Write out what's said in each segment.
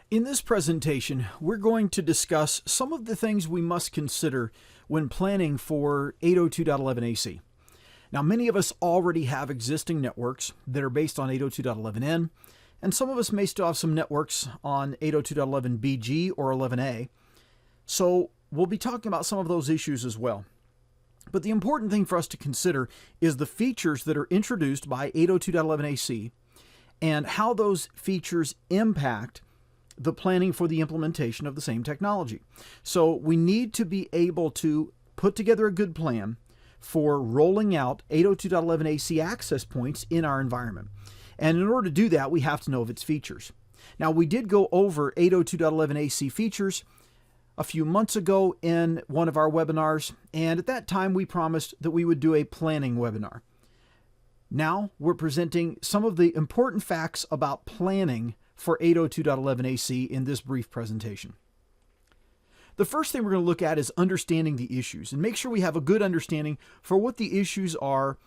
In this presentation, we're going to discuss some of the things we must consider when planning for 802.11ac. Now, many of us already have existing networks that are based on 802.11n, and some of us may still have some networks on 802.11bg or 11a. So we'll be talking about some of those issues as well. But the important thing for us to consider is the features that are introduced by 802.11ac and how those features impact the planning for the implementation of the same technology. So we need to be able to put together a good plan for rolling out 802.11ac access points in our environment. And in order to do that, we have to know of its features. Now, we did go over 802.11ac features a few months ago in one of our webinars, and at that time we promised that we would do a planning webinar. Now we're presenting some of the important facts about planning for 802.11ac in this brief presentation. The first thing we're going to look at is understanding the issues and make sure we have a good understanding for what the issues are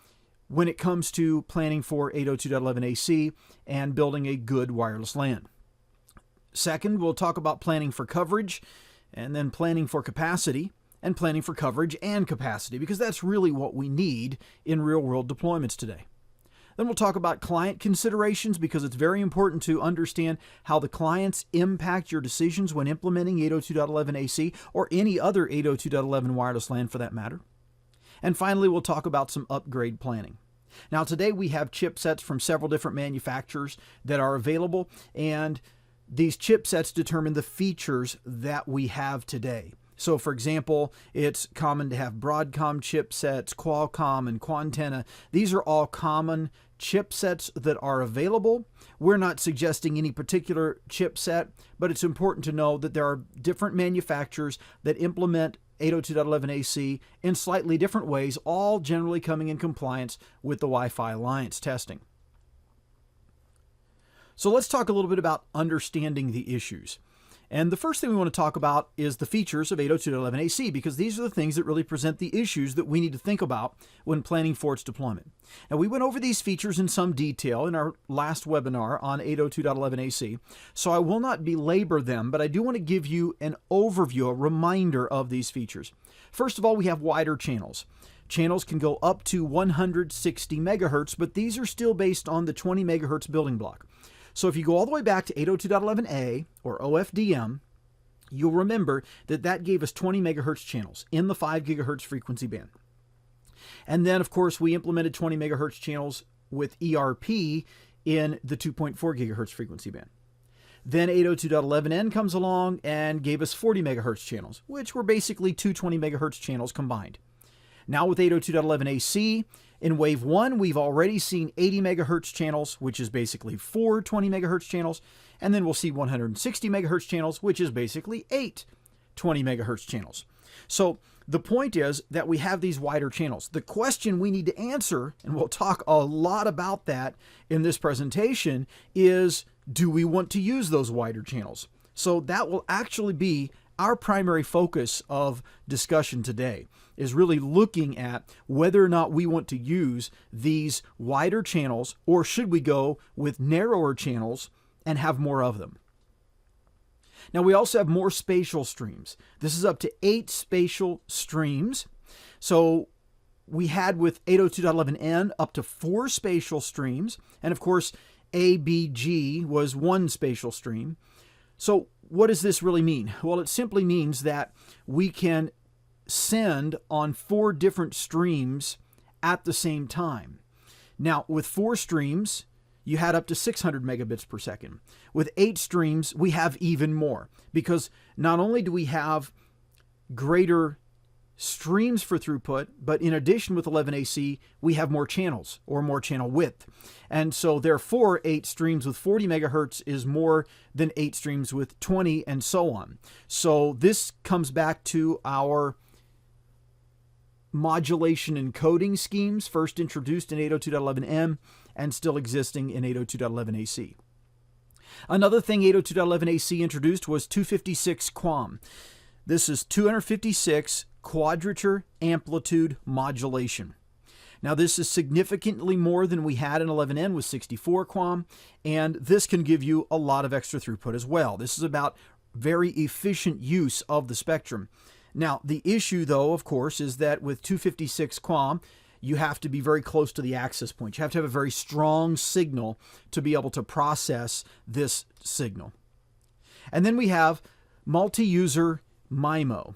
when it comes to planning for 802.11ac and building a good wireless LAN. Second, we'll talk about planning for coverage and then planning for capacity and planning for coverage and capacity, because that's really what we need in real-world deployments today. Then we'll talk about client considerations, because it's very important to understand how the clients impact your decisions when implementing 802.11ac or any other 802.11 wireless LAN for that matter. And finally, we'll talk about some upgrade planning. Now, today we have chipsets from several different manufacturers that are available, and these chipsets determine the features that we have today. So, for example, it's common to have Broadcom chipsets, Qualcomm, and Quantenna. These are all common chipsets that are available. We're not suggesting any particular chipset, but it's important to know that there are different manufacturers that implement 802.11ac in slightly different ways, all generally coming in compliance with the Wi-Fi Alliance testing. So let's talk a little bit about understanding the issues. And the first thing we want to talk about is the features of 802.11ac, because these are the things that really present the issues that we need to think about when planning for its deployment. Now, we went over these features in some detail in our last webinar on 802.11ac, so I will not belabor them, but I do want to give you an overview, a reminder of these features. First of all, we have wider channels. Channels can go up to 160 megahertz, but these are still based on the 20 megahertz building block. So if you go all the way back to 802.11a or OFDM, you'll remember that that gave us 20 megahertz channels in the 5 gigahertz frequency band. And then, of course, we implemented 20 megahertz channels with ERP in the 2.4 gigahertz frequency band. Then 802.11n comes along and gave us 40 megahertz channels, which were basically two 20 megahertz channels combined. Now with 802.11ac, in wave 1, we've already seen 80 megahertz channels, which is basically 4 20 megahertz channels, and then we'll see 160 megahertz channels, which is basically 8 20 megahertz channels. So the point is that we have these wider channels. The question we need to answer, and we'll talk a lot about that in this presentation, is do we want to use those wider channels? So that will actually be our primary focus of discussion today, is really looking at whether or not we want to use these wider channels, or should we go with narrower channels and have more of them. Now, we also have more spatial streams. This is up to 8 spatial streams. So we had with 802.11n up to 4 spatial streams, and of course ABG was 1 spatial stream. So what does this really mean? Well, it simply means that we can send on 4 different streams at the same time. Now, with 4 streams, you had up to 600 megabits per second. With 8 streams, we have even more, because not only do we have greater streams for throughput, but in addition with 11ac, we have more channels or more channel width. And so therefore, 8 streams with 40 megahertz is more than 8 streams with 20, and so on. So this comes back to our modulation encoding schemes, first introduced in 802.11n and still existing in 802.11ac. Another thing 802.11ac introduced was 256 QAM. This is 256 quadrature amplitude modulation. Now this is significantly more than we had in 11N with 64 QAM, and this can give you a lot of extra throughput as well. This is about very efficient use of the spectrum. Now the issue though, of course, is that with 256 QAM, you have to be very close to the access point. You have to have a very strong signal to be able to process this signal. And then we have multi-user MIMO,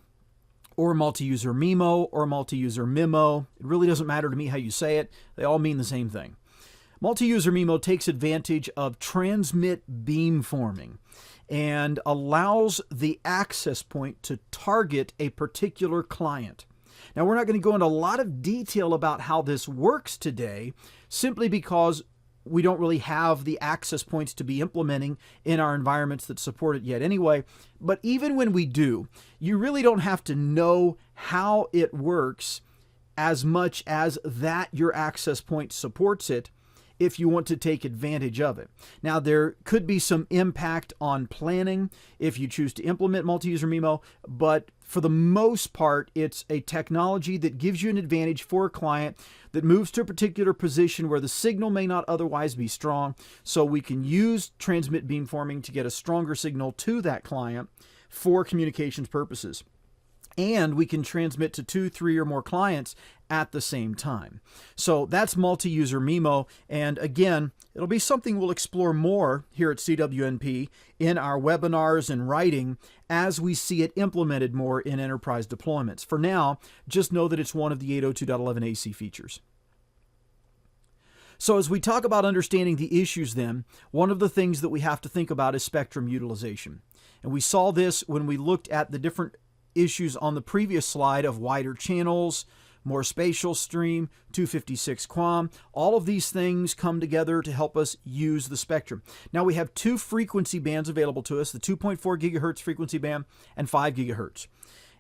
or multi-user MIMO, or multi-user MIMO. It really doesn't matter to me how you say it. They all mean the same thing. Multi-user MIMO takes advantage of transmit beamforming and allows the access point to target a particular client. Now, we're not going to go into a lot of detail about how this works today, simply because we don't really have the access points to be implementing in our environments that support it yet anyway. But even when we do, you really don't have to know how it works as much as that your access point supports it if you want to take advantage of it. Now, there could be some impact on planning if you choose to implement multi-user MIMO, but for the most part, it's a technology that gives you an advantage for a client that moves to a particular position where the signal may not otherwise be strong. So we can use transmit beamforming to get a stronger signal to that client for communications purposes. And we can transmit to 2, 3, or more clients at the same time. So that's multi-user MIMO. And again, it'll be something we'll explore more here at CWNP in our webinars and writing as we see it implemented more in enterprise deployments. For now, just know that it's one of the 802.11ac features. So as we talk about understanding the issues then, one of the things that we have to think about is spectrum utilization. And we saw this when we looked at the different issues on the previous slide of wider channels, more spatial stream, 256 QAM. All of these things come together to help us use the spectrum. Now we have 2 frequency bands available to us, the 2.4 gigahertz frequency band and 5 gigahertz.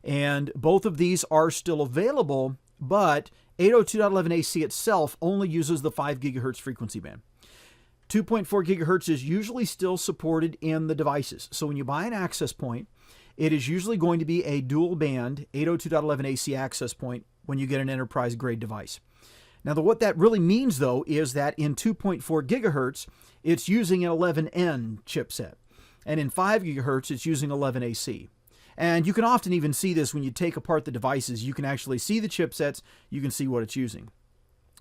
And both of these are still available, but 802.11ac itself only uses the 5 gigahertz frequency band. 2.4 gigahertz is usually still supported in the devices. So when you buy an access point, it is usually going to be a dual band 802.11ac access point when you get an enterprise grade device. Now, what that really means though is that in 2.4 gigahertz, it's using an 11N chipset. And in 5 gigahertz, it's using 11AC. And you can often even see this when you take apart the devices. You can actually see the chipsets, you can see what it's using.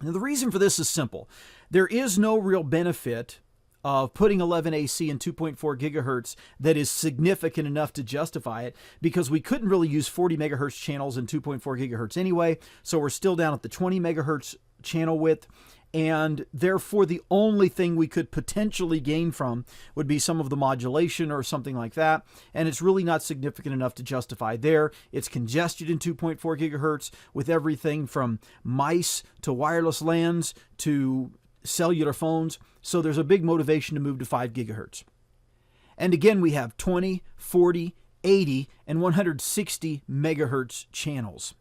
Now, the reason for this is simple. There is no real benefit of putting 11AC and 2.4 gigahertz that is significant enough to justify it, because we couldn't really use 40 megahertz channels in 2.4 gigahertz anyway, so we're still down at the 20 megahertz channel width, and therefore the only thing we could potentially gain from would be some of the modulation or something like that, and it's really not significant enough to justify there. It's congested in 2.4 gigahertz with everything from mice to wireless LANs to cellular phones, so there's a big motivation to move to 5 gigahertz. And again, we have 20, 40, 80, and 160 megahertz channels.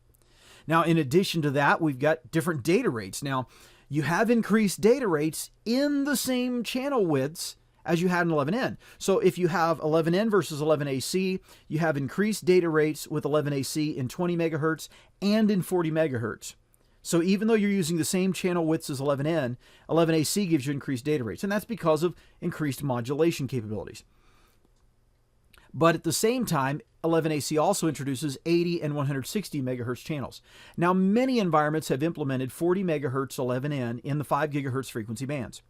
Now, in addition to that, we've got different data rates. Now, you have increased data rates in the same channel widths as you had in 11N. So if you have 11N versus 11AC, you have increased data rates with 11AC in 20 megahertz and in 40 megahertz. So even though you're using the same channel widths as 11N, 11AC gives you increased data rates, and that's because of increased modulation capabilities. But at the same time, 11AC also introduces 80 and 160 megahertz channels. Now, many environments have implemented 40 megahertz 11N in the 5 gigahertz frequency bands.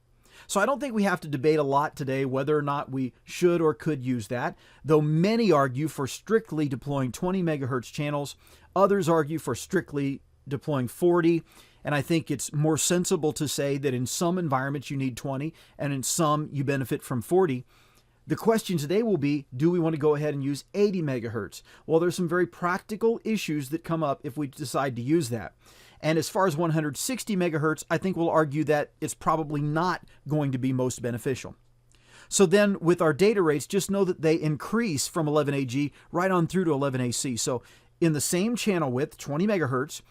So I don't think we have to debate a lot today whether or not we should or could use that, though many argue for strictly deploying 20 megahertz channels. Others argue for strictly deploying 40, and I think it's more sensible to say that in some environments you need 20 and in some you benefit from 40. The question today will be, do we want to go ahead and use 80 megahertz? Well, there's some very practical issues that come up if we decide to use that. And as far as 160 megahertz, I think we'll argue that it's probably not going to be most beneficial. So then with our data rates, just know that they increase from 11AG right on through to 11AC. So in the same channel width, 20 megahertz,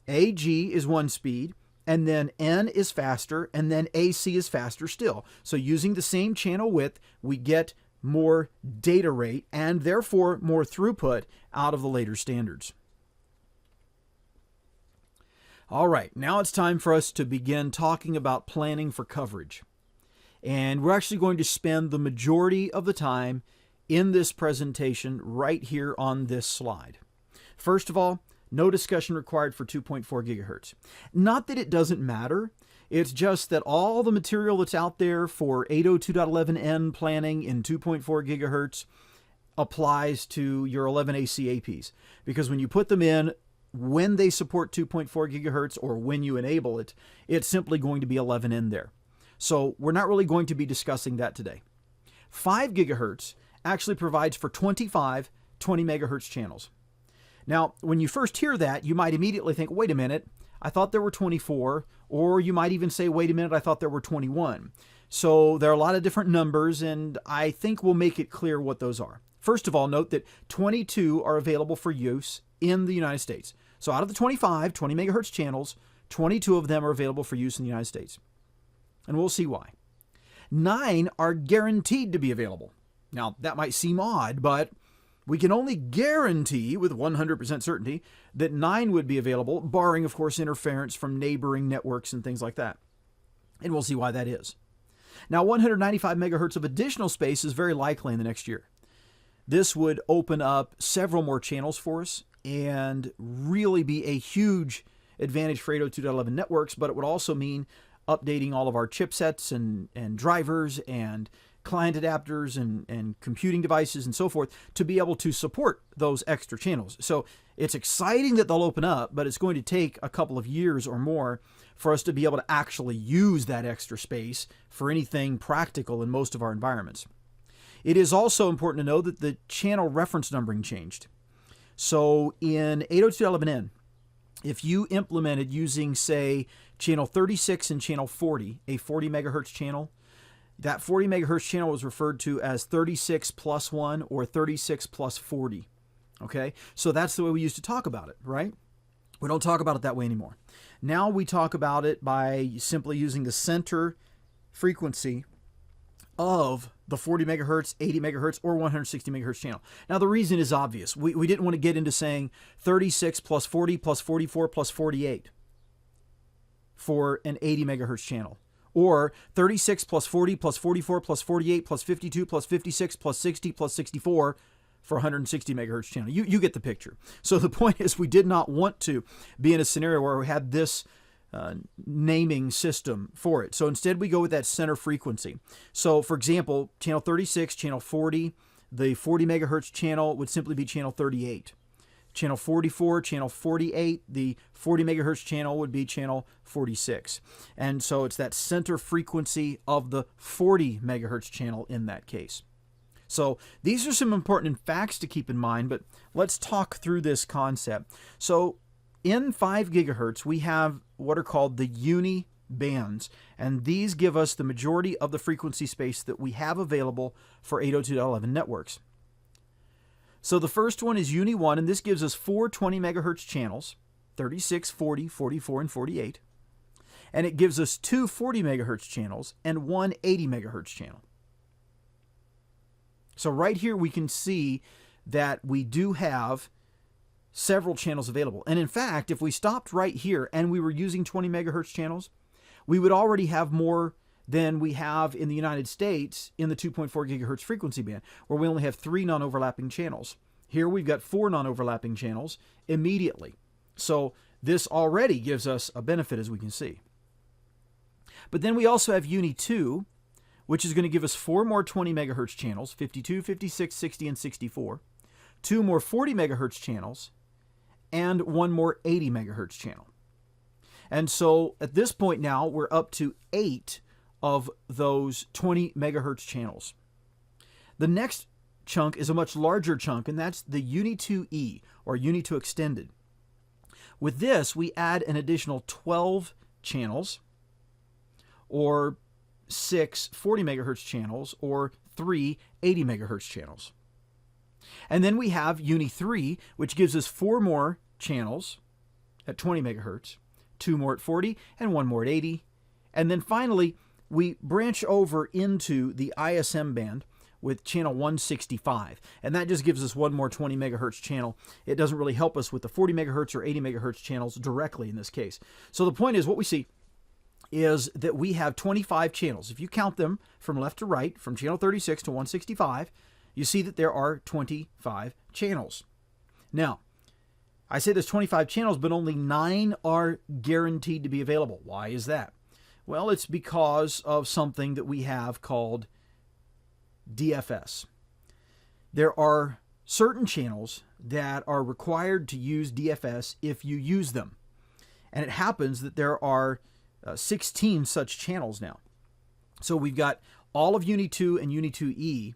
AG is one speed, and then N is faster, and then AC is faster still. So using the same channel width, we get more data rate and therefore more throughput out of the later standards. All right, now it's time for us to begin talking about planning for coverage. And we're actually going to spend the majority of the time in this presentation right here on this slide. First of all, no discussion required for 2.4 gigahertz. Not that it doesn't matter, it's just that all the material that's out there for 802.11n planning in 2.4 gigahertz applies to your 11AC APs. Because when you put them in, when they support 2.4 gigahertz or when you enable it, it's simply going to be 11n there. So we're not really going to be discussing that today. 5 gigahertz actually provides for 25 20 megahertz channels. Now, when you first hear that, you might immediately think, wait a minute, I thought there were 24, or you might even say, wait a minute, I thought there were 21. So there are a lot of different numbers, and I think we'll make it clear what those are. First of all, note that 22 are available for use in the United States. So out of the 25 20 megahertz channels, 22 of them are available for use in the United States. And we'll see why. 9 are guaranteed to be available. Now, that might seem odd, but we can only guarantee with 100% certainty that 9 would be available, barring, of course, interference from neighboring networks and things like that. And we'll see why that is. Now, 195 megahertz of additional space is very likely in the next year. This would open up several more channels for us and really be a huge advantage for 802.11 networks, but it would also mean updating all of our chipsets and drivers and client adapters and computing devices and so forth to be able to support those extra channels. So it's exciting that they'll open up, but it's going to take a couple of years or more for us to be able to actually use that extra space for anything practical in most of our environments. It is also important to know that the channel reference numbering changed. So in 802.11n, if you implemented using, say, channel 36 and channel 40, a 40 megahertz channel, that 40 megahertz channel was referred to as 36 plus 1 or 36 plus 40. Okay, so that's the way we used to talk about it, right? We don't talk about it that way anymore. Now we talk about it by simply using the center frequency of the 40 megahertz, 80 megahertz, or 160 megahertz channel. Now the reason is obvious. We didn't want to get into saying 36 plus 40 plus 44 plus 48 for an 80 megahertz channel. Or 36 plus 40 plus 44 plus 48 plus 52 plus 56 plus 60 plus 64 for 160 megahertz channel. You get the picture. So the point is we did not want to be in a scenario where we had this naming system for it. So instead we go with that center frequency. So for example, channel 36, channel 40, the 40 megahertz channel would simply be channel 38. Channel 44, channel 48, the 40 megahertz channel would be channel 46. And so it's that center frequency of the 40 megahertz channel in that case. So these are some important facts to keep in mind, but let's talk through this concept. So in 5 gigahertz, we have what are called the uni bands, and these give us the majority of the frequency space that we have available for 802.11 networks. So the first one is Uni 1, and this gives us 4 20 megahertz channels, 36, 40, 44, and 48. And it gives us 2 40 megahertz channels and 1 80 megahertz channel. So right here we can see that we do have several channels available. And in fact, if we stopped right here and we were using 20 megahertz channels, we would already have more than we have in the United States in the 2.4 gigahertz frequency band, where we only have 3 non-overlapping channels. Here we've got 4 non-overlapping channels immediately. So this already gives us a benefit, as we can see. But then we also have Uni 2, which is going to give us 4 more 20 megahertz channels, 52, 56, 60, and 64, 2 more 40 megahertz channels, and 1 more 80 megahertz channel. And so at this point now, we're up to 8 of those 20 megahertz channels. The next chunk is a much larger chunk, and that's the Uni 2E, or Uni 2 Extended. With this, we add an additional 12 channels, or 6 40 megahertz channels, or 3 80 megahertz channels. And then we have Uni 3, which gives us 4 more channels at 20 megahertz, 2 more at 40, and 1 more at 80. And then finally, we branch over into the ISM band, with channel 165. And that just gives us one more 20 megahertz channel. It doesn't really help us with the 40 megahertz or 80 megahertz channels directly in this case. So the point is, what we see is that we have 25 channels. If you count them from left to right, from channel 36 to 165, you see that there are 25 channels. Now, I say there's 25 channels, but only 9 are guaranteed to be available. Why is that? Well, it's because of something that we have called DFS. There are certain channels that are required to use DFS if you use them. And it happens that there are 16 such channels now. So we've got all of Uni 2 and Uni 2E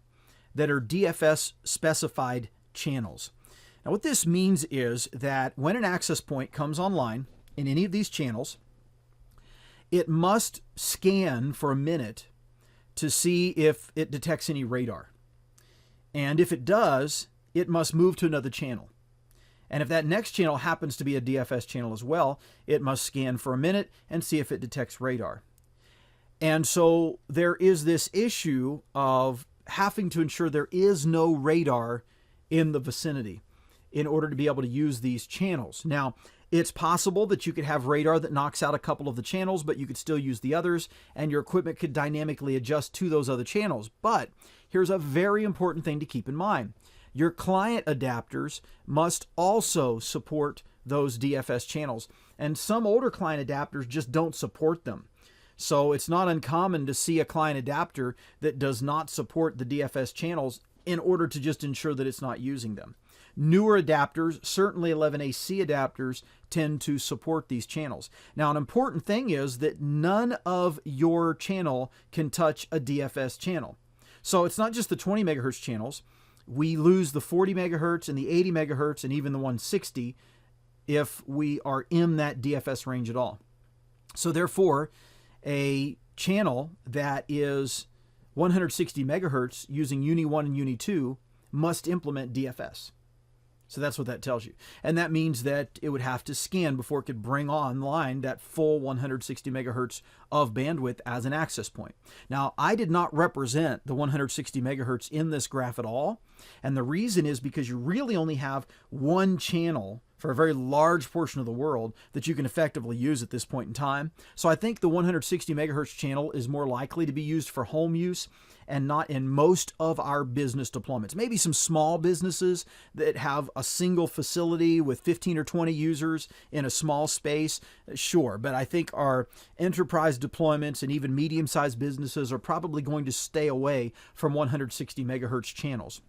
that are DFS specified channels. Now what this means is that when an access point comes online in any of these channels, it must scan for a minute to see if it detects any radar. And if it does, it must move to another channel. And if that next channel happens to be a DFS channel as well, it must scan for a minute and see if it detects radar. And so there is this issue of having to ensure there is no radar in the vicinity in order to be able to use these channels. Now, it's possible that you could have radar that knocks out a couple of the channels, but you could still use the others, and your equipment could dynamically adjust to those other channels. But here's a very important thing to keep in mind. Your client adapters must also support those DFS channels, and some older client adapters just don't support them. So it's not uncommon to see a client adapter that does not support the DFS channels in order to just ensure that it's not using them. Newer adapters, certainly 11AC adapters, tend to support these channels. Now, an important thing is that none of your channel can touch a DFS channel. So it's not just the 20 megahertz channels. We lose the 40 megahertz and the 80 megahertz and even the 160 if we are in that DFS range at all. So therefore, a channel that is 160 megahertz using Uni 1 and Uni 2 must implement DFS. So that's what that tells you. And that means that it would have to scan before it could bring online that full 160 megahertz of bandwidth as an access point. Now, I did not represent the 160 megahertz in this graph at all. And the reason is because you really only have one channel for a very large portion of the world that you can effectively use at this point in time. So I think the 160 megahertz channel is more likely to be used for home use and not in most of our business deployments. Maybe some small businesses that have a single facility with 15 or 20 users in a small space, sure. But I think our enterprise deployments and even medium-sized businesses are probably going to stay away from 160 megahertz channels.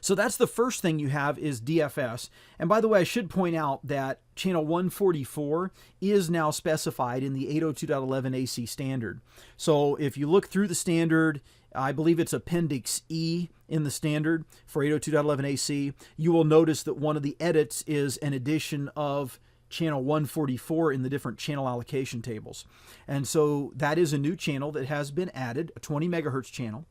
So that's the first thing you have is DFS. And by the way, I should point out that channel 144 is now specified in the 802.11ac standard. So if you look through the standard, I believe it's Appendix E in the standard for 802.11ac, you will notice that one of the edits is an addition of channel 144 in the different channel allocation tables. And so that is a new channel that has been added, a 20 megahertz channel.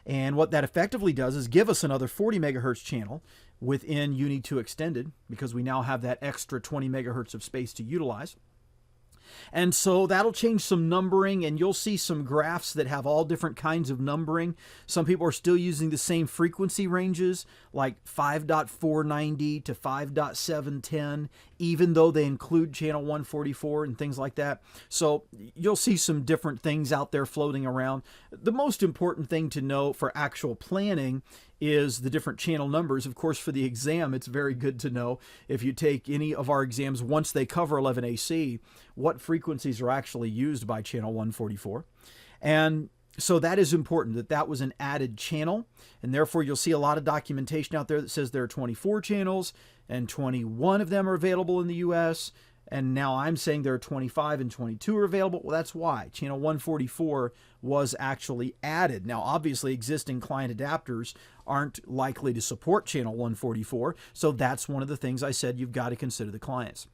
And what that effectively does is give us another 40 megahertz channel within Uni 2 Extended, because we now have that extra 20 megahertz of space to utilize. And so that'll change some numbering, and you'll see some graphs that have all different kinds of numbering. Some people are still using the same frequency ranges, like 5.490 to 5.710, even though they include channel 144 and things like that. So you'll see some different things out there floating around. The most important thing to know for actual planning is the different channel numbers. Of course, for the exam, it's very good to know, if you take any of our exams, once they cover 11AC, what frequencies are actually used by channel 144. And so that is important, that that was an added channel. And therefore, you'll see a lot of documentation out there that says there are 24 channels and 21 of them are available in the US. And now I'm saying there are 25 and 22 are available. Well, that's why channel 144 was actually added. Now, obviously, existing client adapters aren't likely to support channel 144. So that's one of the things I said you've got to consider the clients.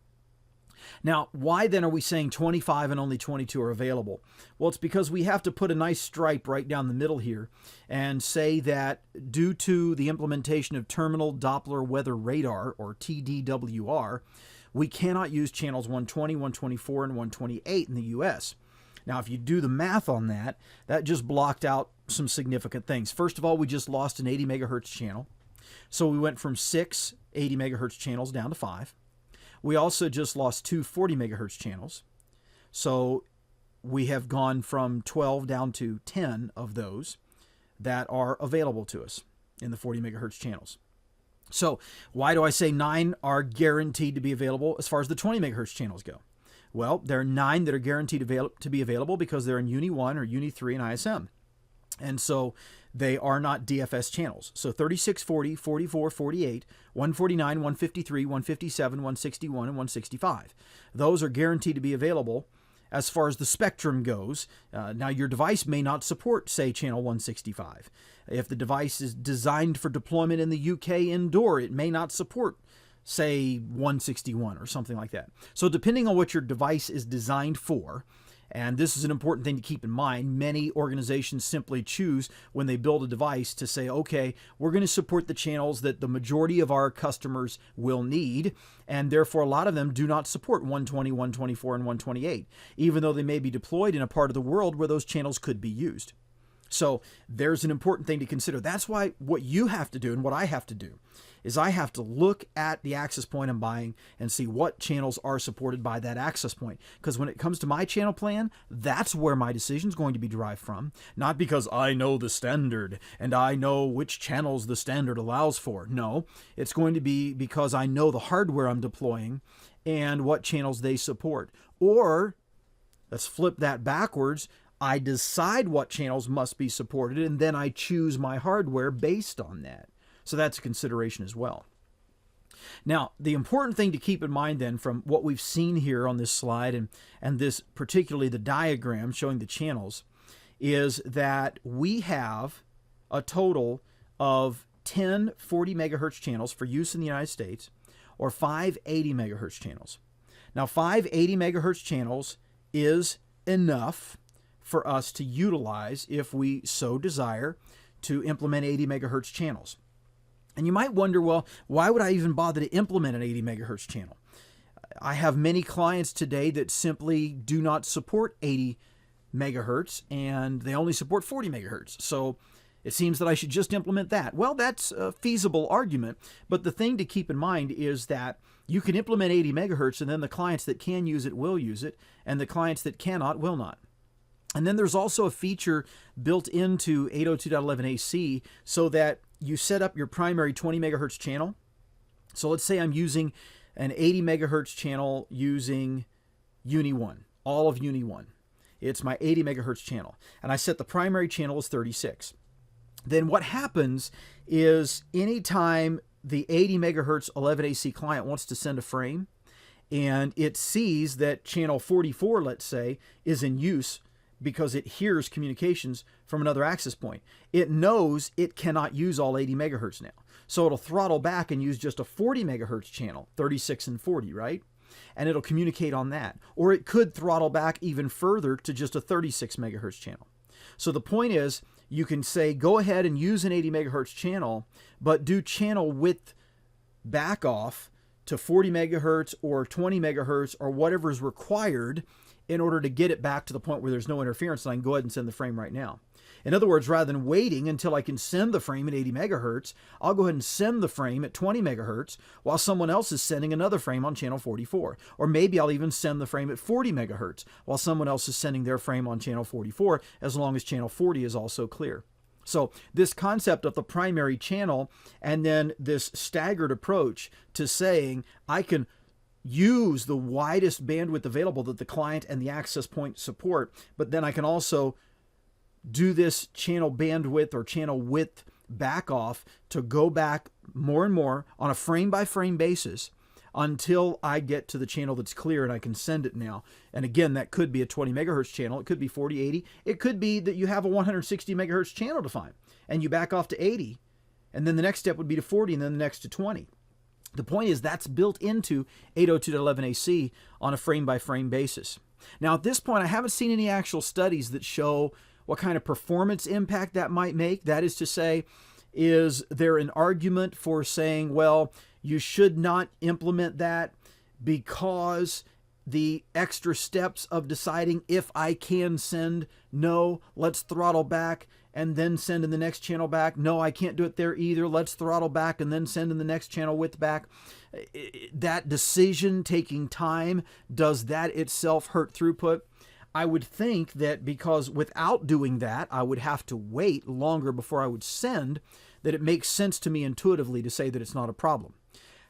Now, why then are we saying 25 and only 22 are available? Well, it's because we have to put a nice stripe right down the middle here and say that due to the implementation of Terminal Doppler Weather Radar, or TDWR, we cannot use channels 120, 124, and 128 in the US. Now, if you do the math on that, that just blocked out some significant things. First of all, we just lost an 80 megahertz channel. So we went from 6 80 megahertz channels down to 5. We also just lost 2 40 megahertz channels. So we have gone from 12 down to 10 of those that are available to us in the 40 megahertz channels. So why do I say 9 are guaranteed to be available as far as the 20 megahertz channels go? Well, there are 9 that are guaranteed to be available because they're in Uni 1 or Uni 3 and ISM. And so they are not DFS channels. So 36, 40, 44, 48, 149, 153, 157, 161, and 165. Those are guaranteed to be available as far as the spectrum goes. Now, your device may not support, say, channel 165. If the device is designed for deployment in the UK indoor, it may not support, say, 161 or something like that. So depending on what your device is designed for, and this is an important thing to keep in mind, many organizations simply choose when they build a device to say, okay, we're going to support the channels that the majority of our customers will need, and therefore a lot of them do not support 120, 124, and 128, even though they may be deployed in a part of the world where those channels could be used. So there's an important thing to consider. That's why what you have to do and what I have to do is I have to look at the access point I'm buying and see what channels are supported by that access point. Because when it comes to my channel plan, that's where my decision is going to be derived from. Not because I know the standard and I know which channels the standard allows for. No, it's going to be because I know the hardware I'm deploying and what channels they support. Or, let's flip that backwards, I decide what channels must be supported, and then I choose my hardware based on that. So that's a consideration as well. Now, the important thing to keep in mind then from what we've seen here on this slide and this particularly the diagram showing the channels is that we have a total of 10 40 megahertz channels for use in the United States or 5 80 megahertz channels. Now, 5 80 megahertz channels is enough for us to utilize if we so desire to implement 80 megahertz channels. And you might wonder, well, why would I even bother to implement an 80 megahertz channel? I have many clients today that simply do not support 80 megahertz and they only support 40 megahertz. So it seems that I should just implement that. Well, that's a feasible argument, but the thing to keep in mind is that you can implement 80 megahertz and then the clients that can use it will use it, and the clients that cannot will not. And then there's also a feature built into 802.11ac so that you set up your primary 20 megahertz channel. So let's say I'm using an 80 megahertz channel using Uni 1, all of Uni 1. It's my 80 megahertz channel. And I set the primary channel as 36. Then what happens is anytime the 80 megahertz 11AC client wants to send a frame and it sees that channel 44, let's say, is in use, because it hears communications from another access point, it knows it cannot use all 80 megahertz now. So it'll throttle back and use just a 40 megahertz channel, 36 and 40, right? And it'll communicate on that. Or it could throttle back even further to just a 36 megahertz channel. So the point is, you can say, go ahead and use an 80 megahertz channel, but do channel width back off to 40 megahertz or 20 megahertz or whatever is required in order to get it back to the point where there's no interference, and I can go ahead and send the frame right now. In other words, rather than waiting until I can send the frame at 80 megahertz, I'll go ahead and send the frame at 20 megahertz while someone else is sending another frame on channel 44. Or maybe I'll even send the frame at 40 megahertz while someone else is sending their frame on channel 44, as long as channel 40 is also clear. So this concept of the primary channel and then this staggered approach to saying I can use the widest bandwidth available that the client and the access point support, but then I can also do this channel bandwidth or channel width back off to go back more and more on a frame by frame basis until I get to the channel that's clear and I can send it now. And again, that could be a 20 megahertz channel. It could be 40, 80. It could be that you have a 160 megahertz channel defined and you back off to 80. And then the next step would be to 40 and then the next to 20. The point is that's built into 802.11ac on a frame-by-frame basis. Now, at this point, I haven't seen any actual studies that show what kind of performance impact that might make. That is to say, is there an argument for saying, well, you should not implement that because the extra steps of deciding if I can send, no, let's throttle back and then send in the next channel back. No, I can't do it there either. Let's throttle back and then send in the next channel width back. That decision taking time, does that itself hurt throughput? I would think that because without doing that, I would have to wait longer before I would send, that it makes sense to me intuitively to say that it's not a problem.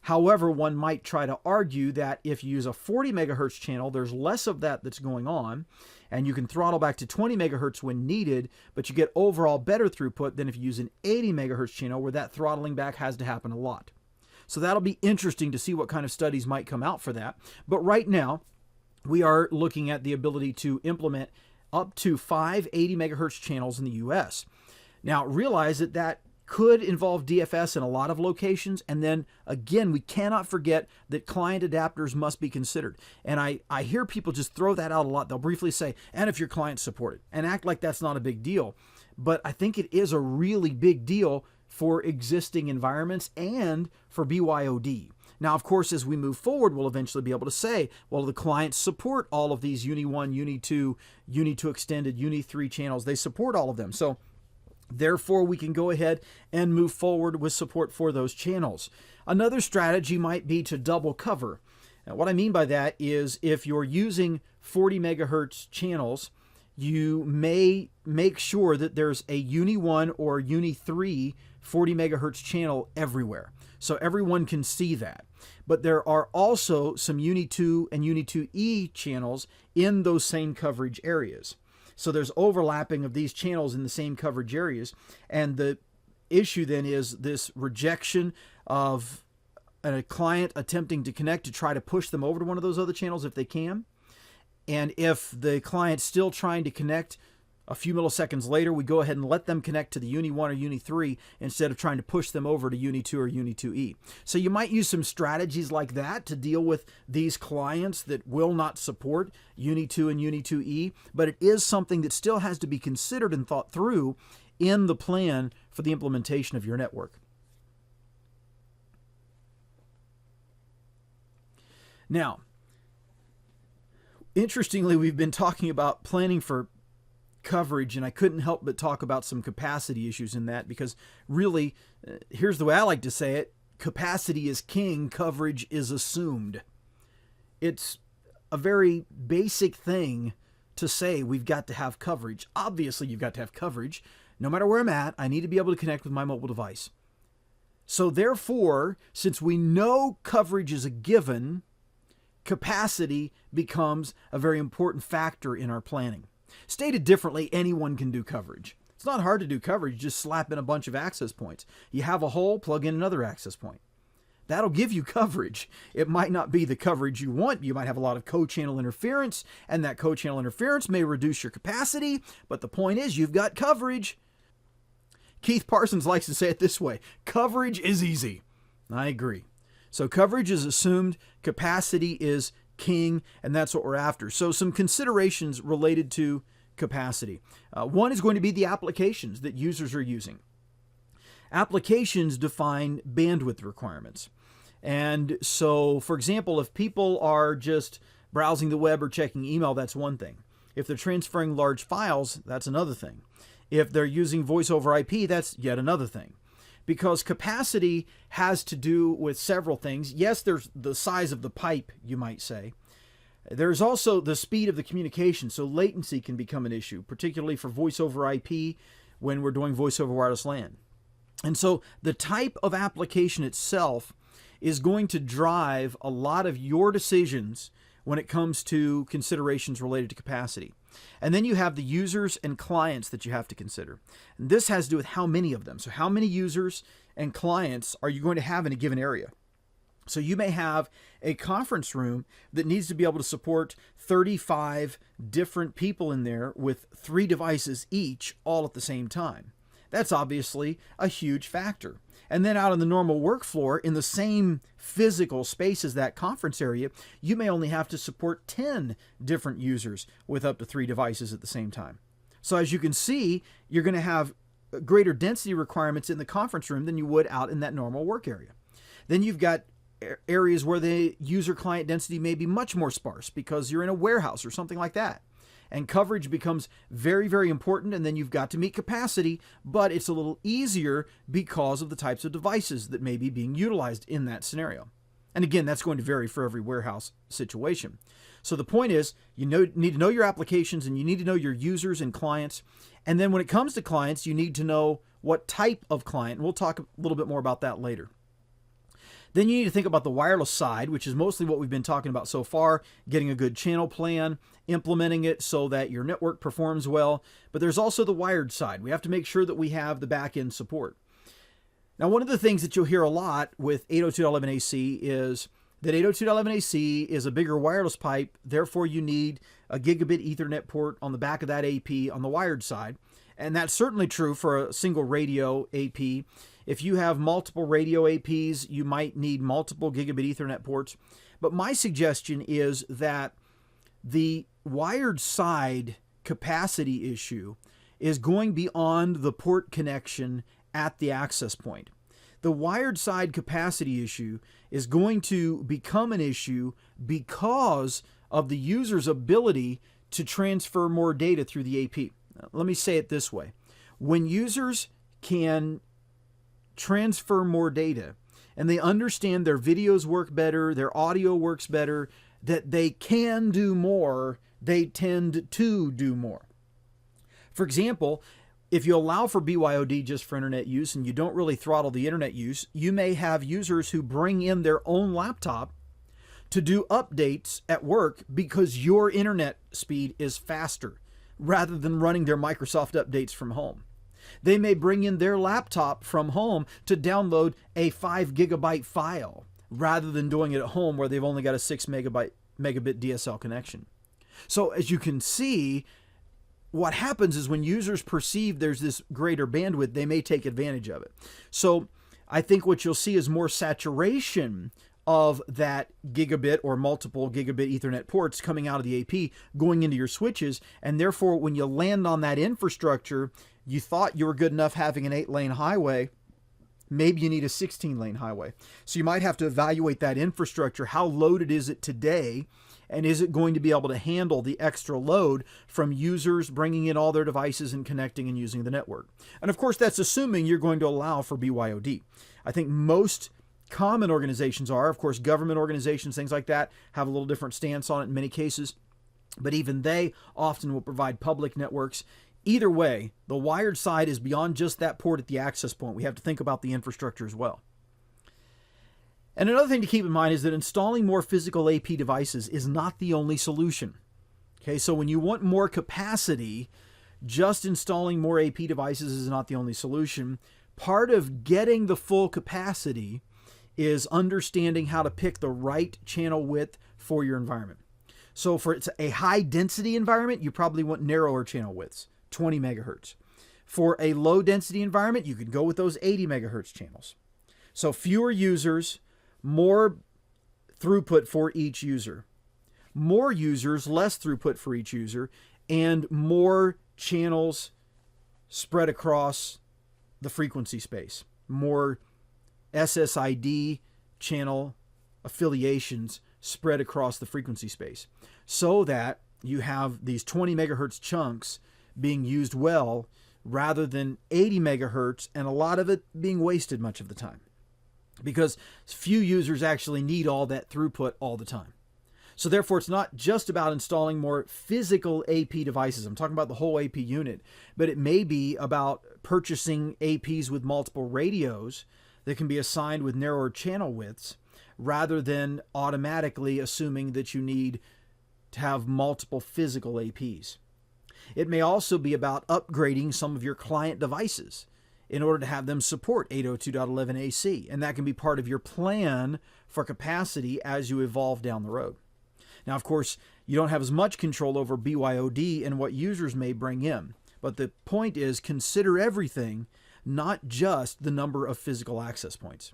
However, one might try to argue that if you use a 40 megahertz channel, there's less of that that's going on, and you can throttle back to 20 megahertz when needed, but you get overall better throughput than if you use an 80 megahertz channel where that throttling back has to happen a lot. So that'll be interesting to see what kind of studies might come out for that. But right now, we are looking at the ability to implement up to 5 80 megahertz channels in the US. Now, realize that that could involve DFS in a lot of locations. And then again, we cannot forget that client adapters must be considered. And I hear people just throw that out a lot. They'll briefly say, and if your client's supported, and act like that's not a big deal. But I think it is a really big deal for existing environments and for BYOD. Now, of course, as we move forward, we'll eventually be able to say, well, the clients support all of these Uni 1, Uni 2, Uni 2 extended, Uni 3 channels. They support all of them. So therefore, we can go ahead and move forward with support for those channels. Another strategy might be to double cover. Now, what I mean by that is if you're using 40 megahertz channels, you may make sure that there's a Uni 1 or Uni 3 40 megahertz channel everywhere, so everyone can see that. But there are also some Uni 2 and Uni 2E channels in those same coverage areas. So there's overlapping of these channels in the same coverage areas. And the issue then is this rejection of a client attempting to connect to try to push them over to one of those other channels if they can. And if the client's still trying to connect a few milliseconds later, we go ahead and let them connect to the Uni 1 or Uni 3 instead of trying to push them over to Uni 2 or Uni 2E. So you might use some strategies like that to deal with these clients that will not support Uni 2 and Uni 2E, but it is something that still has to be considered and thought through in the plan for the implementation of your network. Now, interestingly, we've been talking about planning for coverage, and I couldn't help but talk about some capacity issues in that, because really, here's the way I like to say it: capacity is king, coverage is assumed. It's a very basic thing to say we've got to have coverage. Obviously, you've got to have coverage. No matter where I'm at, I need to be able to connect with my mobile device. So therefore, since we know coverage is a given, capacity becomes a very important factor in our planning. Stated differently, anyone can do coverage. It's not hard to do coverage, just slap in a bunch of access points. You have a hole, plug in another access point. That'll give you coverage. It might not be the coverage you want. You might have a lot of co-channel interference, and that co-channel interference may reduce your capacity, but the point is you've got coverage. Keith Parsons likes to say it this way: coverage is easy. I agree. So coverage is assumed, capacity is king, and that's what we're after. So some considerations related to capacity. One is going to be the applications that users are using. Applications define bandwidth requirements. And so, for example, if people are just browsing the web or checking email, that's one thing. If they're transferring large files, that's another thing. If they're using voice over IP, that's yet another thing. Because capacity has to do with several things. Yes, there's the size of the pipe, you might say. There's also the speed of the communication, so latency can become an issue, particularly for voice over IP when we're doing voice over wireless LAN. And so the type of application itself is going to drive a lot of your decisions when it comes to considerations related to capacity. And then you have the users and clients that you have to consider. And this has to do with how many of them. So how many users and clients are you going to have in a given area? So you may have a conference room that needs to be able to support 35 different people in there with 3 devices each all at the same time. That's obviously a huge factor. And then out on the normal work floor, in the same physical space as that conference area, you may only have to support 10 different users with up to 3 devices at the same time. So as you can see, you're going to have greater density requirements in the conference room than you would out in that normal work area. Then you've got areas where the user client density may be much more sparse because you're in a warehouse or something like that. And coverage becomes very, very important, and then you've got to meet capacity, but it's a little easier because of the types of devices that may be being utilized in that scenario. And again, that's going to vary for every warehouse situation. So the point is, you need to know your applications, and you need to know your users and clients. And then when it comes to clients, you need to know what type of client. And we'll talk a little bit more about that later. Then you need to think about the wireless side, which is mostly what we've been talking about so far, getting a good channel plan, implementing it so that your network performs well. But there's also the wired side. We have to make sure that we have the back-end support. Now, one of the things that you'll hear a lot with 802.11ac is that 802.11ac is a bigger wireless pipe, therefore you need a gigabit Ethernet port on the back of that AP on the wired side. And that's certainly true for a single radio AP. If you have multiple radio APs, you might need multiple gigabit Ethernet ports. But my suggestion is that the wired side capacity issue is going beyond the port connection at the access point. The wired side capacity issue is going to become an issue because of the user's ability to transfer more data through the AP. Let me say it this way. When users can transfer more data and they understand their videos work better, their audio works better, that they can do more, they tend to do more. For example, if you allow for BYOD just for internet use and you don't really throttle the internet use, you may have users who bring in their own laptop to do updates at work because your internet speed is faster rather than running their Microsoft updates from home. They may bring in their laptop from home to download a 5 gigabyte file rather than doing it at home where they've only got a 6 megabit DSL connection. So as you can see, what happens is when users perceive there's this greater bandwidth, they may take advantage of it. So I think what you'll see is more saturation of that gigabit or multiple gigabit Ethernet ports coming out of the AP going into your switches. And therefore, when you land on that infrastructure, you thought you were good enough having an 8-lane highway. Maybe you need a 16-lane highway. So you might have to evaluate that infrastructure. How loaded is it today? And is it going to be able to handle the extra load from users bringing in all their devices and connecting and using the network? And of course, that's assuming you're going to allow for BYOD. I think most common organizations are, of course, government organizations, things like that, have a little different stance on it in many cases. But even they often will provide public networks. Either way, the wired side is beyond just that port at the access point. We have to think about the infrastructure as well. And another thing to keep in mind is that installing more physical AP devices is not the only solution. Okay, so when you want more capacity, just installing more AP devices is not the only solution. Part of getting the full capacity is understanding how to pick the right channel width for your environment. So for it's a high density environment, you probably want narrower channel widths, 20 megahertz. For a low density environment, you could go with those 80 megahertz channels. So fewer users, more throughput for each user. More users, less throughput for each user, and more channels spread across the frequency space. More SSID channel affiliations spread across the frequency space so that you have these 20 megahertz chunks being used well rather than 80 megahertz and a lot of it being wasted much of the time because few users actually need all that throughput all the time. So therefore, it's not just about installing more physical AP devices. I'm talking about the whole AP unit, but it may be about purchasing APs with multiple radios that can be assigned with narrower channel widths rather than automatically assuming that you need to have multiple physical APs. It may also be about upgrading some of your client devices in order to have them support 802.11ac, and that can be part of your plan for capacity as you evolve down the road. Now, of course, you don't have as much control over BYOD and what users may bring in, but the point is consider everything, not just the number of physical access points.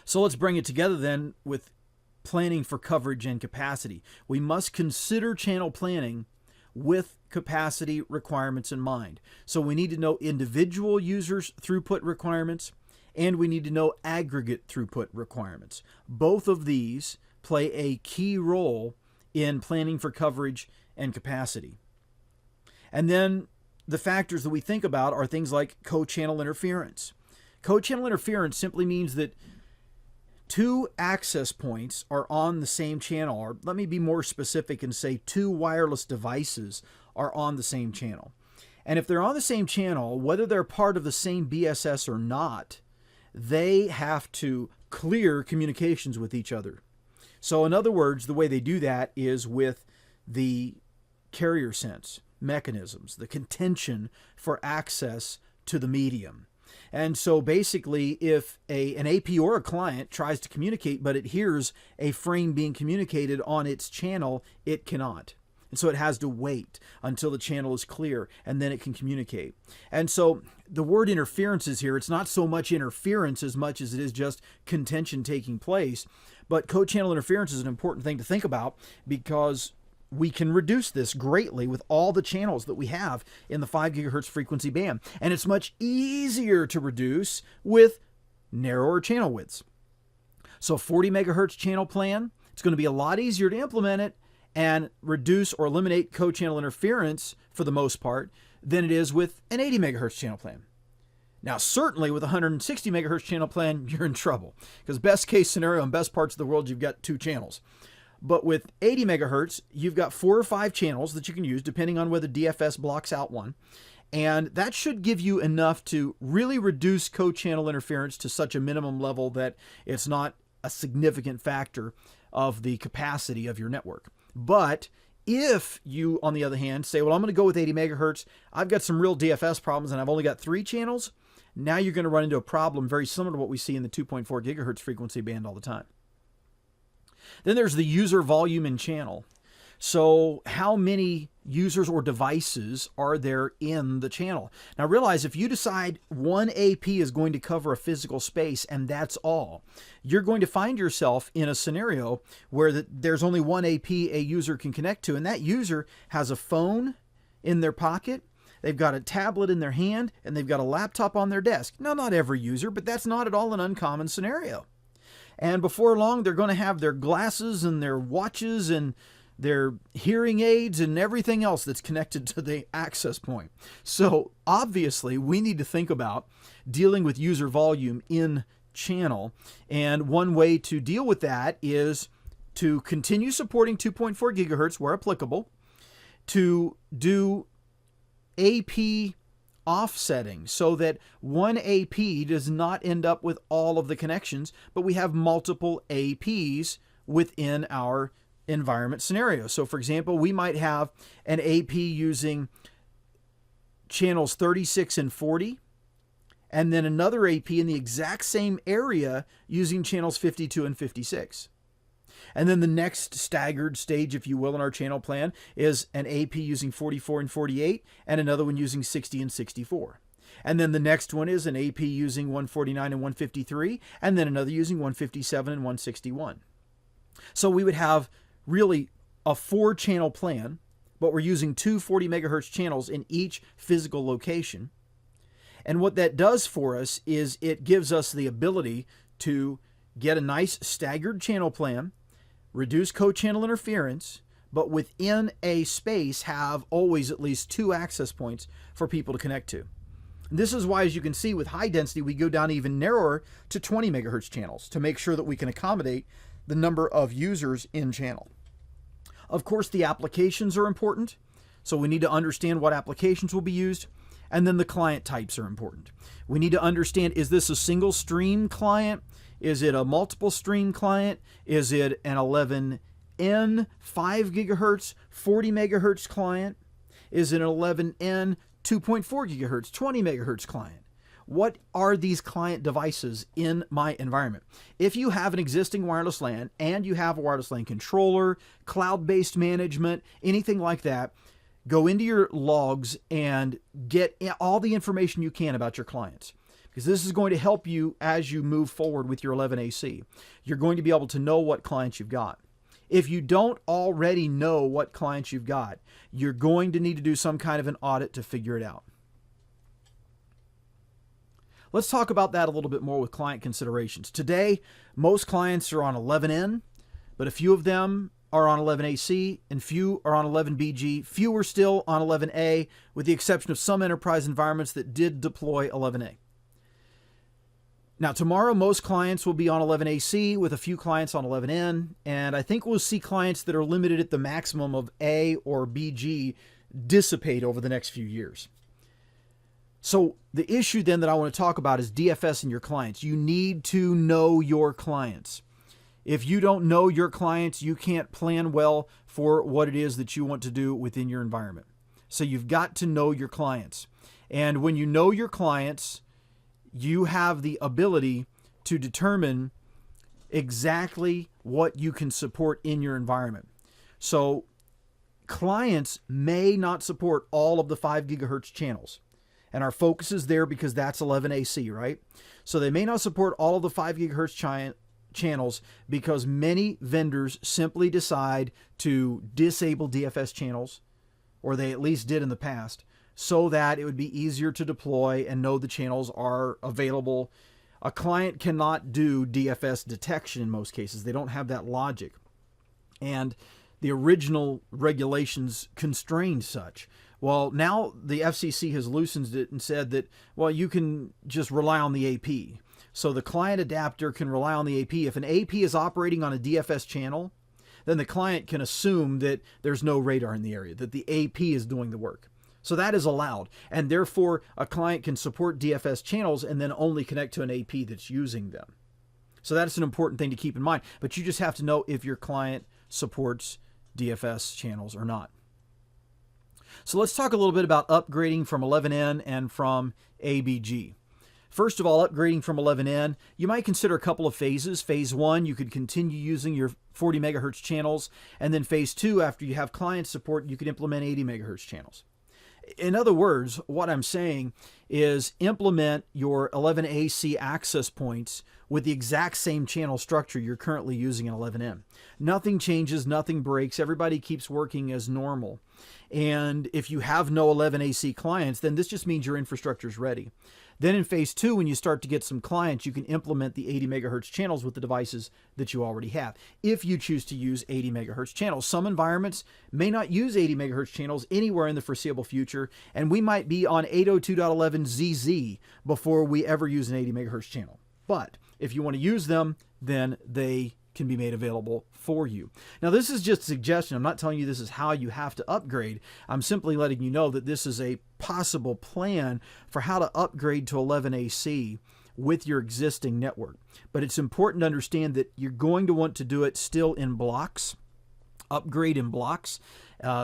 So let's bring it together then with planning for coverage and capacity. We must consider channel planning with capacity requirements in mind. So we need to know individual users' throughput requirements, and we need to know aggregate throughput requirements. Both of these play a key role in planning for coverage and capacity. And then the factors that we think about are things like co-channel interference. Co-channel interference simply means that two access points are on the same channel, or let me be more specific and say two wireless devices are on the same channel. And if they're on the same channel, whether they're part of the same BSS or not, they have to clear communications with each other. So in other words, the way they do that is with the carrier sense mechanisms, the contention for access to the medium. And so basically, if an AP or a client tries to communicate, but it hears a frame being communicated on its channel, it cannot. And so it has to wait until the channel is clear, and then it can communicate. And so the word interference is here. It's not so much interference as much as it is just contention taking place. But co-channel interference is an important thing to think about, because we can reduce this greatly with all the channels that we have in the 5 gigahertz frequency band. And it's much easier to reduce with narrower channel widths. So 40 megahertz channel plan, it's going to be a lot easier to implement it and reduce or eliminate co-channel interference for the most part than it is with an 80 megahertz channel plan. Now, certainly with a 160 megahertz channel plan, you're in trouble, because best case scenario in best parts of the world, you've got 2 channels. But with 80 megahertz, you've got 4 or 5 channels that you can use depending on whether DFS blocks out one. And that should give you enough to really reduce co-channel interference to such a minimum level that it's not a significant factor of the capacity of your network. But if you, on the other hand, say, well, I'm going to go with 80 megahertz, I've got some real DFS problems and I've only got 3 channels, now you're going to run into a problem very similar to what we see in the 2.4 gigahertz frequency band all the time. Then there's the user volume in channel. So how many users or devices are there in the channel? Now realize, if you decide one AP is going to cover a physical space and that's all, you're going to find yourself in a scenario where there's only one AP a user can connect to, and that user has a phone in their pocket, they've got a tablet in their hand, and they've got a laptop on their desk. Now, not every user, but that's not at all an uncommon scenario. And before long, they're going to have their glasses and their watches and their hearing aids and everything else that's connected to the access point. So obviously, we need to think about dealing with user volume in channel. And one way to deal with that is to continue supporting 2.4 gigahertz where applicable, to do AP offsetting so that one AP does not end up with all of the connections, but we have multiple APs within our environment scenario. So for example, we might have an AP using channels 36 and 40, and then another AP in the exact same area using channels 52 and 56. And then the next staggered stage, if you will, in our channel plan is an AP using 44 and 48, and another one using 60 and 64. And then the next one is an AP using 149 and 153, and then another using 157 and 161. So we would have really a 4-channel plan, but we're using 2 40 megahertz channels in each physical location. And what that does for us is it gives us the ability to get a nice staggered channel plan, reduce co-channel interference, but within a space have always at least 2 access points for people to connect to. And this is why, as you can see, with high density, we go down even narrower to 20 megahertz channels to make sure that we can accommodate the number of users in channel. Of course, the applications are important, so we need to understand what applications will be used, and then the client types are important. We need to understand, is this a single stream client? Is it a multiple stream client? Is it an 11N 5 gigahertz 40 megahertz client? Is it an 11N 2.4 gigahertz 20 megahertz client? What are these client devices in my environment? If you have an existing wireless LAN and you have a wireless LAN controller, cloud-based management, anything like that, go into your logs and get all the information you can about your clients, because this is going to help you as you move forward with your 11AC. You're going to be able to know what clients you've got. If you don't already know what clients you've got, you're going to need to do some kind of an audit to figure it out. Let's talk about that a little bit more with client considerations. Today, most clients are on 11N, but a few of them are on 11AC and few are on 11BG. Few are still on 11A, with the exception of some enterprise environments that did deploy 11A. Now, tomorrow, most clients will be on 11AC with a few clients on 11N, and I think we'll see clients that are limited at the maximum of A or BG dissipate over the next few years. So the issue then that I want to talk about is DFS and your clients. You need to know your clients. If you don't know your clients, you can't plan well for what it is that you want to do within your environment. So you've got to know your clients. And when you know your clients, you have the ability to determine exactly what you can support in your environment. So clients may not support all of the 5 gigahertz channels. And our focus is there because that's 11AC, right? So they may not support all of the 5 gigahertz channels because many vendors simply decide to disable DFS channels, or they at least did in the past, so that it would be easier to deploy and know the channels are available. A client cannot do DFS detection in most cases. They don't have that logic. And the original regulations constrained such. Well, now the FCC has loosened it and said that, well, you can just rely on the AP. So the client adapter can rely on the AP. If an AP is operating on a DFS channel, then the client can assume that there's no radar in the area, that the AP is doing the work. So that is allowed. And therefore, a client can support DFS channels and then only connect to an AP that's using them. So that's an important thing to keep in mind. But you just have to know if your client supports DFS channels or not. So let's talk a little bit about upgrading from 11N and from ABG. First of all, upgrading from 11N, you might consider a couple of phases. Phase 1, you could continue using your 40 megahertz channels. And then phase 2, after you have client support, you could implement 80 megahertz channels. In other words, what I'm saying is implement your 11AC access points with the exact same channel structure you're currently using in 11N. Nothing changes, nothing breaks, everybody keeps working as normal. And if you have no 11AC clients, then this just means your infrastructure is ready. Then in phase 2, when you start to get some clients, you can implement the 80 megahertz channels with the devices that you already have, if you choose to use 80 megahertz channels. Some environments may not use 80 megahertz channels anywhere in the foreseeable future, and we might be on 802.11zz before we ever use an 80 megahertz channel. But if you want to use them, then they can be made available for you. Now, this is just a suggestion. I'm not telling you this is how you have to upgrade. I'm simply letting you know that this is a possible plan for how to upgrade to 11AC with your existing network. But it's important to understand that you're going to want to do it still in blocks, upgrade in blocks.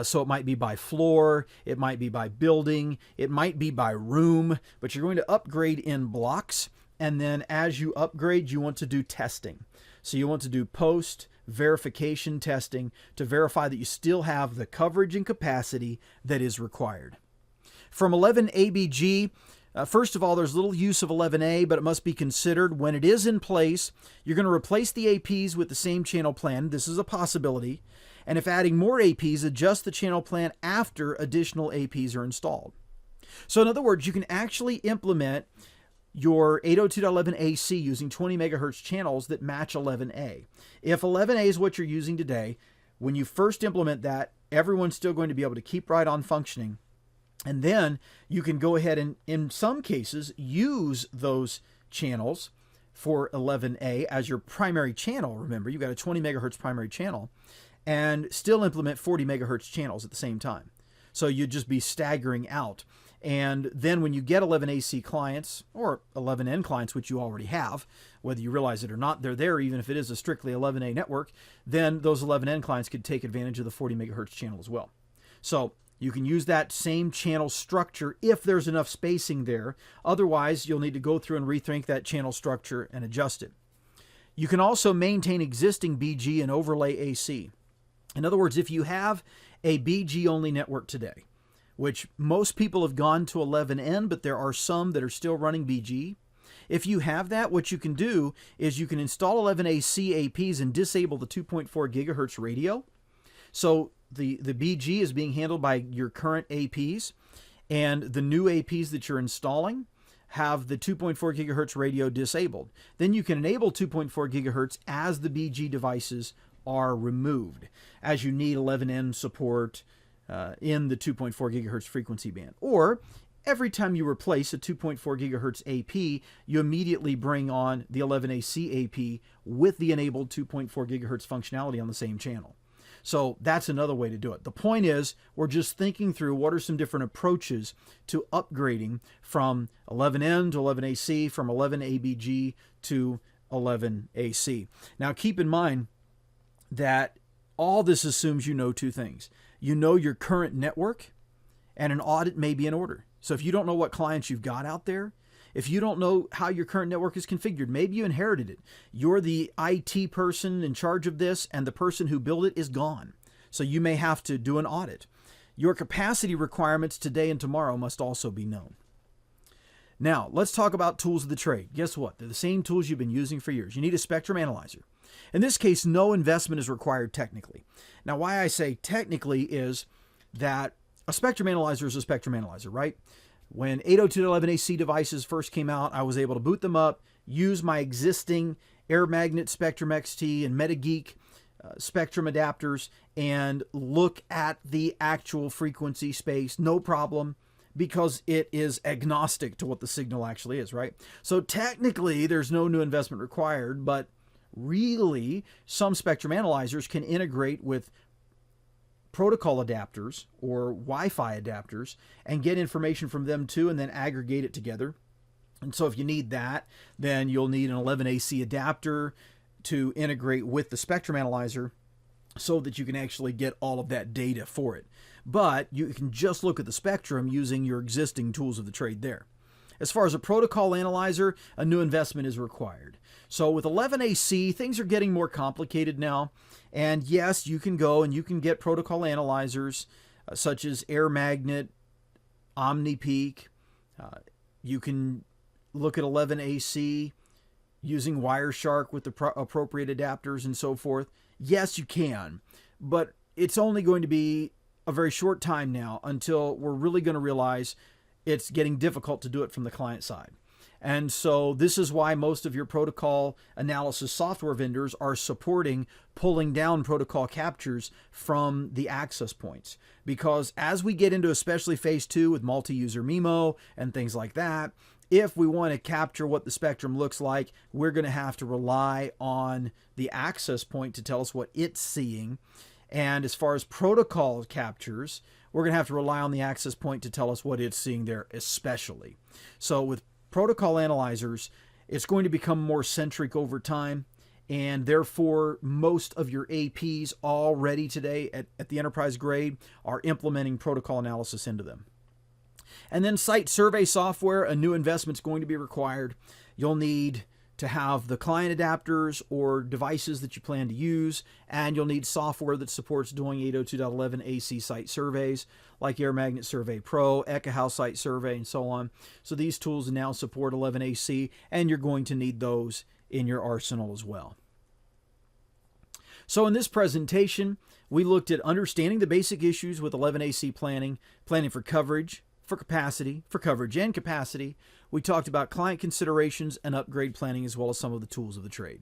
So it might be by floor, it might be by building, it might be by room, but you're going to upgrade in blocks. And then as you upgrade, you want to do testing. So you want to do post-verification testing to verify that you still have the coverage and capacity that is required. From 11ABG, first of all, there's little use of 11A, but it must be considered when it is in place. You're going to replace the APs with the same channel plan. This is a possibility. And if adding more APs, adjust the channel plan after additional APs are installed. So in other words, you can actually implement your 802.11ac using 20 megahertz channels that match 11A. If 11A is what you're using today, when you first implement that, everyone's still going to be able to keep right on functioning. And then you can go ahead and, in some cases, use those channels for 11A as your primary channel. Remember, you've got a 20 megahertz primary channel, and still implement 40 megahertz channels at the same time. So you'd just be staggering out. And then when you get 11AC clients or 11N clients, which you already have, whether you realize it or not, they're there even if it is a strictly 11A network, then those 11N clients could take advantage of the 40 megahertz channel as well. So you can use that same channel structure if there's enough spacing there. Otherwise, you'll need to go through and rethink that channel structure and adjust it. You can also maintain existing BG and overlay AC. In other words, if you have a BG-only network today, which most people have gone to 11N, but there are some that are still running BG. If you have that, what you can do is you can install 11AC APs and disable the 2.4 gigahertz radio. So the BG is being handled by your current APs, and the new APs that you're installing have the 2.4 gigahertz radio disabled. Then you can enable 2.4 gigahertz as the BG devices are removed as you need 11N support in the 2.4 gigahertz frequency band. Or every time you replace a 2.4 gigahertz AP, you immediately bring on the 11AC AP with the enabled 2.4 gigahertz functionality on the same channel. So that's another way to do it. The point is, we're just thinking through what are some different approaches to upgrading from 11N to 11AC, from 11ABG to 11AC. Now keep in mind that all this assumes you know two things. You know your current network, and an audit may be in order. So if you don't know what clients you've got out there, if you don't know how your current network is configured, maybe you inherited it. You're the IT person in charge of this, and the person who built it is gone. So you may have to do an audit. Your capacity requirements today and tomorrow must also be known. Now, let's talk about tools of the trade. Guess what? They're the same tools you've been using for years. You need a spectrum analyzer. In this case, no investment is required technically. Now, why I say technically is that a spectrum analyzer is a spectrum analyzer, right? When 802.11ac devices first came out, I was able to boot them up, use my existing Air Magnet Spectrum XT and MetaGeek spectrum adapters, and look at the actual frequency space, no problem, because it is agnostic to what the signal actually is, right? So technically, there's no new investment required, but really, some spectrum analyzers can integrate with protocol adapters or Wi-Fi adapters and get information from them too, and then aggregate it together. And so if you need that, then you'll need an 11AC adapter to integrate with the spectrum analyzer so that you can actually get all of that data for it. But you can just look at the spectrum using your existing tools of the trade there. As far as a protocol analyzer, a new investment is required. So with 11AC, things are getting more complicated now. And yes, you can go and you can get protocol analyzers such as Air Magnet, OmniPeak. You can look at 11AC using Wireshark with the appropriate adapters and so forth. Yes, you can, but it's only going to be a very short time now until we're really going to realize it's getting difficult to do it from the client side. And so this is why most of your protocol analysis software vendors are supporting pulling down protocol captures from the access points. Because as we get into especially phase 2 with multi-user MIMO and things like that, if we want to capture what the spectrum looks like, we're going to have to rely on the access point to tell us what it's seeing. And as far as protocol captures, we're going to have to rely on the access point to tell us what it's seeing there especially. So with protocol analyzers, it's going to become more centric over time, and therefore most of your APs already today at the enterprise grade are implementing protocol analysis into them. And then site survey software, a new investment is going to be required. You'll need to have the client adapters or devices that you plan to use, and you'll need software that supports doing 802.11ac site surveys like Air Magnet Survey Pro, Ekahau Site Survey, and so on. So these tools now support 11ac, and you're going to need those in your arsenal as well. So in this presentation, we looked at understanding the basic issues with 11ac planning, planning for coverage, for capacity, for coverage and capacity. We talked about client considerations and upgrade planning, as well as some of the tools of the trade.